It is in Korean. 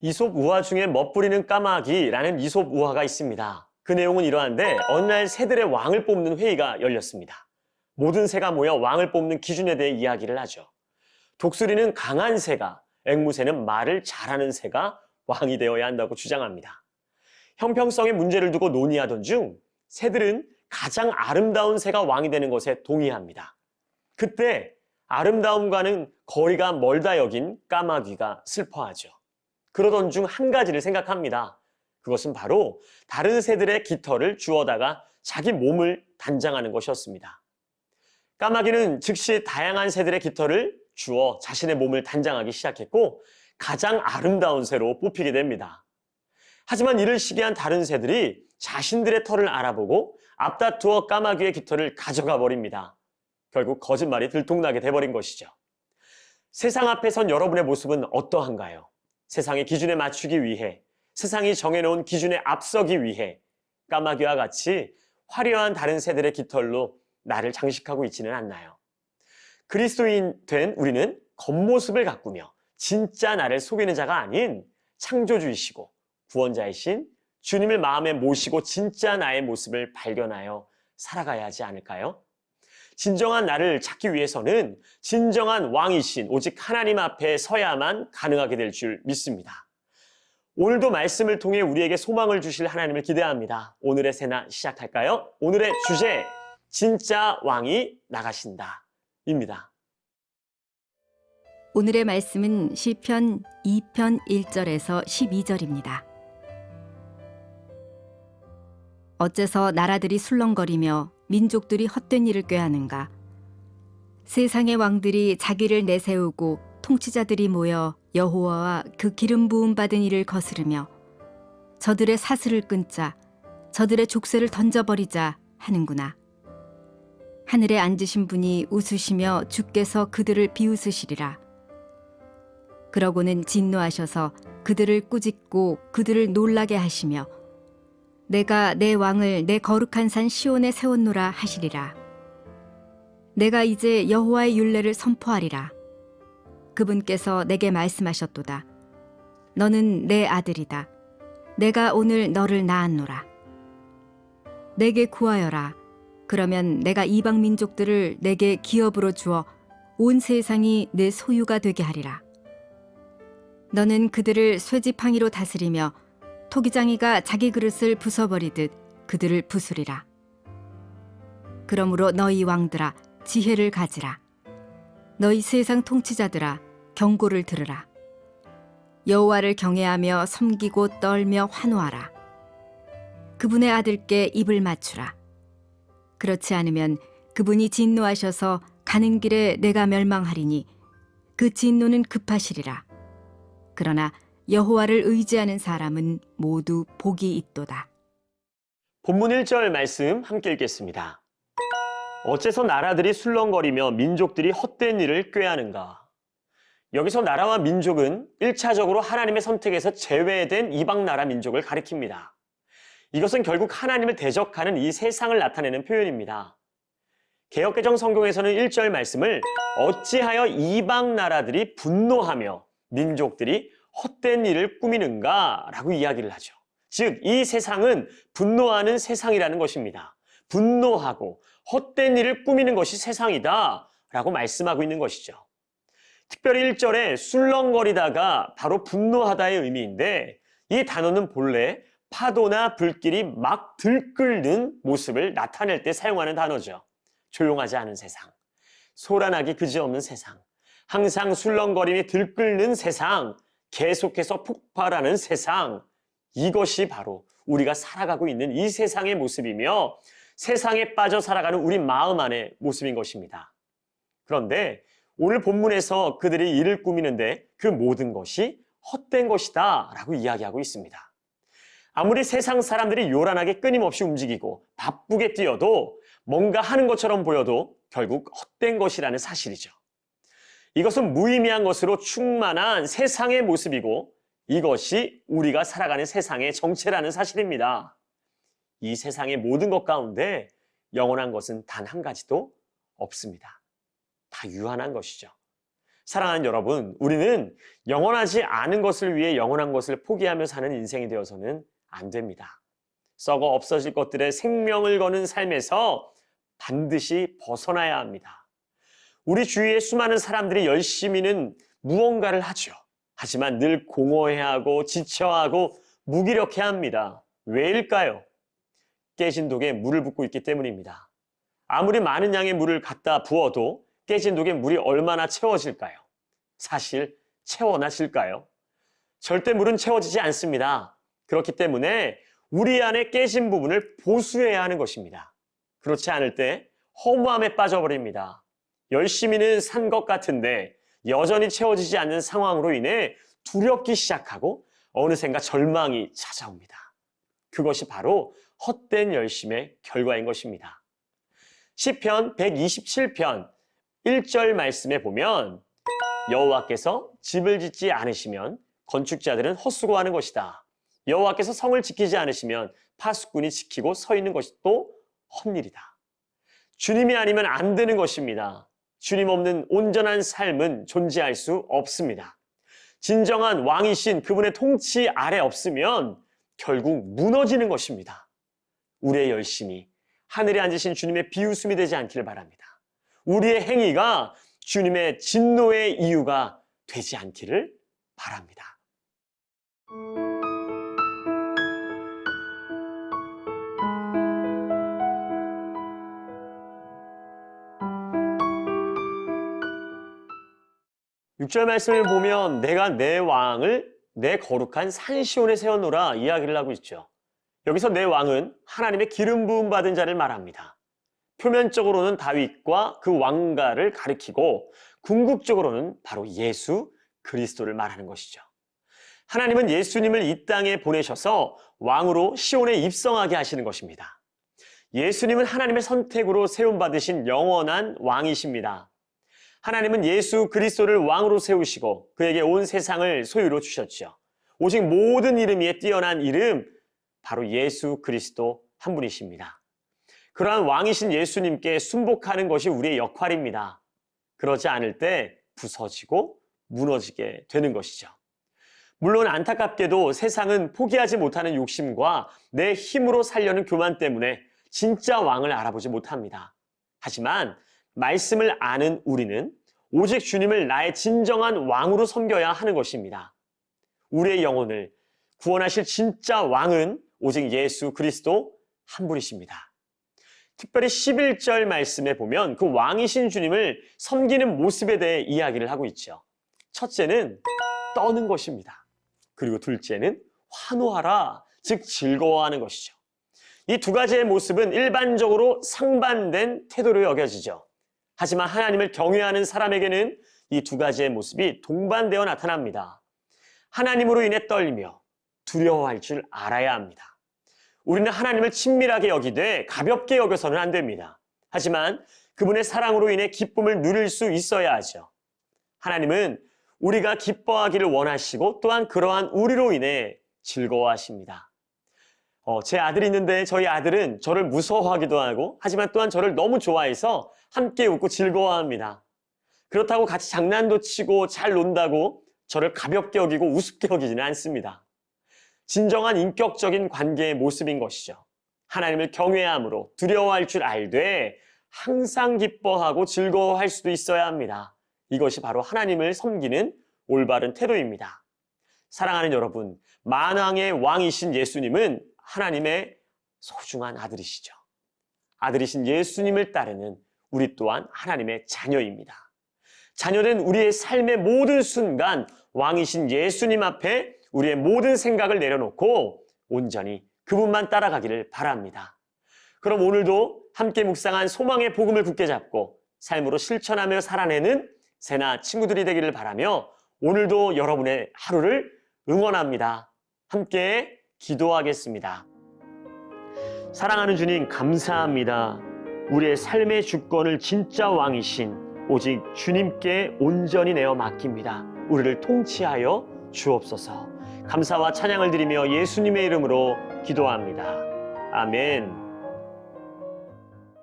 이솝 우화 중에 멋부리는 까마귀라는 이솝 우화가 있습니다. 그 내용은 이러한데 어느 날 새들의 왕을 뽑는 회의가 열렸습니다. 모든 새가 모여 왕을 뽑는 기준에 대해 이야기를 하죠. 독수리는 강한 새가, 앵무새는 말을 잘하는 새가 왕이 되어야 한다고 주장합니다. 형평성의 문제를 두고 논의하던 중 새들은 가장 아름다운 새가 왕이 되는 것에 동의합니다. 그때 아름다움과는 거리가 멀다 여긴 까마귀가 슬퍼하죠. 그러던 중 한 가지를 생각합니다. 그것은 바로 다른 새들의 깃털을 주워다가 자기 몸을 단장하는 것이었습니다. 까마귀는 즉시 다양한 새들의 깃털을 주워 자신의 몸을 단장하기 시작했고 가장 아름다운 새로 뽑히게 됩니다. 하지만 이를 시기한 다른 새들이 자신들의 털을 알아보고 앞다투어 까마귀의 깃털을 가져가 버립니다. 결국 거짓말이 들통나게 돼버린 것이죠. 세상 앞에 선 여러분의 모습은 어떠한가요? 세상의 기준에 맞추기 위해, 세상이 정해놓은 기준에 앞서기 위해 까마귀와 같이 화려한 다른 새들의 깃털로 나를 장식하고 있지는 않나요? 그리스도인 된 우리는 겉모습을 가꾸며 진짜 나를 속이는 자가 아닌 창조주이시고 구원자이신 주님을 마음에 모시고 진짜 나의 모습을 발견하여 살아가야 하지 않을까요? 진정한 나를 찾기 위해서는 진정한 왕이신 오직 하나님 앞에 서야만 가능하게 될 줄 믿습니다. 오늘도 말씀을 통해 우리에게 소망을 주실 하나님을 기대합니다. 오늘의 새나 시작할까요? 오늘의 주제, 진짜 왕이 나가신다 입니다. 오늘의 말씀은 시편 2편 1절에서 12절입니다. 어째서 나라들이 술렁거리며 민족들이 헛된 일을 꾀하는가? 세상의 왕들이 자기를 내세우고 통치자들이 모여 여호와와 그 기름 부음 받은 이를 거스르며 저들의 사슬을 끊자, 저들의 족쇄를 던져버리자 하는구나. 하늘에 앉으신 분이 웃으시며 주께서 그들을 비웃으시리라. 그러고는 진노하셔서 그들을 꾸짖고 그들을 놀라게 하시며 내가 내 왕을 내 거룩한 산 시온에 세웠노라 하시리라. 내가 이제 여호와의 율례를 선포하리라. 그분께서 내게 말씀하셨도다. 너는 내 아들이다. 내가 오늘 너를 낳았노라. 내게 구하여라. 그러면 내가 이방 민족들을 내게 기업으로 주어 온 세상이 내 소유가 되게 하리라. 너는 그들을 쇠지팡이로 다스리며 토기장이가 자기 그릇을 부숴버리듯 그들을 부수리라. 그러므로 너희 왕들아 지혜를 가지라. 너희 세상 통치자들아 경고를 들으라. 여호와를 경외하며 섬기고 떨며 환호하라. 그분의 아들께 입을 맞추라. 그렇지 않으면 그분이 진노하셔서 가는 길에 내가 멸망하리니 그 진노는 급하시리라. 그러나 여호와를 의지하는 사람은 모두 복이 있도다. 본문 1절 말씀 함께 읽겠습니다. 어째서 나라들이 술렁거리며 민족들이 헛된 일을 꾀하는가? 여기서 나라와 민족은 1차적으로 하나님의 선택에서 제외된 이방 나라 민족을 가리킵니다. 이것은 결국 하나님을 대적하는 이 세상을 나타내는 표현입니다. 개역개정 성경에서는 1절 말씀을 어찌하여 이방 나라들이 분노하며 민족들이 헛된 일을 꾸미는가 라고 이야기를 하죠. 즉, 이 세상은 분노하는 세상이라는 것입니다. 분노하고 헛된 일을 꾸미는 것이 세상이다 라고 말씀하고 있는 것이죠. 특별히 1절에 술렁거리다가 바로 분노하다의 의미인데 이 단어는 본래 파도나 불길이 막 들끓는 모습을 나타낼 때 사용하는 단어죠. 조용하지 않은 세상, 소란하기 그지없는 세상, 항상 술렁거림이 들끓는 세상, 계속해서 폭발하는 세상, 이것이 바로 우리가 살아가고 있는 이 세상의 모습이며 세상에 빠져 살아가는 우리 마음 안의 모습인 것입니다. 그런데 오늘 본문에서 그들이 일을 꾸미는데 그 모든 것이 헛된 것이다 라고 이야기하고 있습니다. 아무리 세상 사람들이 요란하게 끊임없이 움직이고 바쁘게 뛰어도 뭔가 하는 것처럼 보여도 결국 헛된 것이라는 사실이죠. 이것은 무의미한 것으로 충만한 세상의 모습이고 이것이 우리가 살아가는 세상의 정체라는 사실입니다. 이 세상의 모든 것 가운데 영원한 것은 단 한 가지도 없습니다. 다 유한한 것이죠. 사랑하는 여러분, 우리는 영원하지 않은 것을 위해 영원한 것을 포기하며 사는 인생이 되어서는 안 됩니다. 썩어 없어질 것들에 생명을 거는 삶에서 반드시 벗어나야 합니다. 우리 주위에 수많은 사람들이 열심히는 무언가를 하죠. 하지만 늘 공허해하고 지쳐하고 무기력해합니다. 왜일까요? 깨진 독에 물을 붓고 있기 때문입니다. 아무리 많은 양의 물을 갖다 부어도 깨진 독에 물이 얼마나 채워질까요? 사실 채워나질까요? 절대 물은 채워지지 않습니다. 그렇기 때문에 우리 안에 깨진 부분을 보수해야 하는 것입니다. 그렇지 않을 때 허무함에 빠져버립니다. 열심히는 산 것 같은데 여전히 채워지지 않는 상황으로 인해 두렵기 시작하고 어느샌가 절망이 찾아옵니다. 그것이 바로 헛된 열심의 결과인 것입니다. 시편 127편 1절 말씀에 보면 여호와께서 집을 짓지 않으시면 건축자들은 헛수고하는 것이다. 여호와께서 성을 지키지 않으시면 파수꾼이 지키고 서 있는 것이 또 헛일이다. 주님이 아니면 안 되는 것입니다. 주님 없는 온전한 삶은 존재할 수 없습니다. 진정한 왕이신 그분의 통치 아래 없으면 결국 무너지는 것입니다. 우리의 열심이 하늘에 앉으신 주님의 비웃음이 되지 않기를 바랍니다. 우리의 행위가 주님의 진노의 이유가 되지 않기를 바랍니다. 6절 말씀을 보면 내가 내 왕을 내 거룩한 산시온에 세워놓으라 이야기를 하고 있죠. 여기서 내 왕은 하나님의 기름 부음 받은 자를 말합니다. 표면적으로는 다윗과 그 왕가를 가리키고 궁극적으로는 바로 예수 그리스도를 말하는 것이죠. 하나님은 예수님을 이 땅에 보내셔서 왕으로 시온에 입성하게 하시는 것입니다. 예수님은 하나님의 선택으로 세움받으신 영원한 왕이십니다. 하나님은 예수 그리스도를 왕으로 세우시고 그에게 온 세상을 소유로 주셨죠. 오직 모든 이름 위에 뛰어난 이름, 바로 예수 그리스도 한 분이십니다. 그러한 왕이신 예수님께 순복하는 것이 우리의 역할입니다. 그러지 않을 때 부서지고 무너지게 되는 것이죠. 물론 안타깝게도 세상은 포기하지 못하는 욕심과 내 힘으로 살려는 교만 때문에 진짜 왕을 알아보지 못합니다. 하지만 말씀을 아는 우리는 오직 주님을 나의 진정한 왕으로 섬겨야 하는 것입니다. 우리의 영혼을 구원하실 진짜 왕은 오직 예수 그리스도 한 분이십니다. 특별히 11절 말씀에 보면 그 왕이신 주님을 섬기는 모습에 대해 이야기를 하고 있죠. 첫째는 떠는 것입니다. 그리고 둘째는 환호하라, 즉 즐거워하는 것이죠. 이 두 가지의 모습은 일반적으로 상반된 태도로 여겨지죠. 하지만 하나님을 경외하는 사람에게는 이 두 가지의 모습이 동반되어 나타납니다. 하나님으로 인해 떨며 두려워할 줄 알아야 합니다. 우리는 하나님을 친밀하게 여기되 가볍게 여겨서는 안 됩니다. 하지만 그분의 사랑으로 인해 기쁨을 누릴 수 있어야 하죠. 하나님은 우리가 기뻐하기를 원하시고 또한 그러한 우리로 인해 즐거워하십니다. 제 아들이 있는데 저희 아들은 저를 무서워하기도 하고 하지만 또한 저를 너무 좋아해서 함께 웃고 즐거워합니다. 그렇다고 같이 장난도 치고 잘 논다고 저를 가볍게 여기고 우습게 여기지는 않습니다. 진정한 인격적인 관계의 모습인 것이죠. 하나님을 경외함으로 두려워할 줄 알되 항상 기뻐하고 즐거워할 수도 있어야 합니다. 이것이 바로 하나님을 섬기는 올바른 태도입니다. 사랑하는 여러분, 만왕의 왕이신 예수님은 하나님의 소중한 아들이시죠. 아들이신 예수님을 따르는 우리 또한 하나님의 자녀입니다. 자녀된 우리의 삶의 모든 순간 왕이신 예수님 앞에 우리의 모든 생각을 내려놓고 온전히 그분만 따라가기를 바랍니다. 그럼 오늘도 함께 묵상한 소망의 복음을 굳게 잡고 삶으로 실천하며 살아내는 새나 친구들이 되기를 바라며 오늘도 여러분의 하루를 응원합니다. 함께 기도하겠습니다. 사랑하는 주님, 감사합니다. 우리의 삶의 주권을 진짜 왕이신 오직 주님께 온전히 내어 맡깁니다. 우리를 통치하여 주옵소서. 감사와 찬양을 드리며 예수님의 이름으로 기도합니다. 아멘.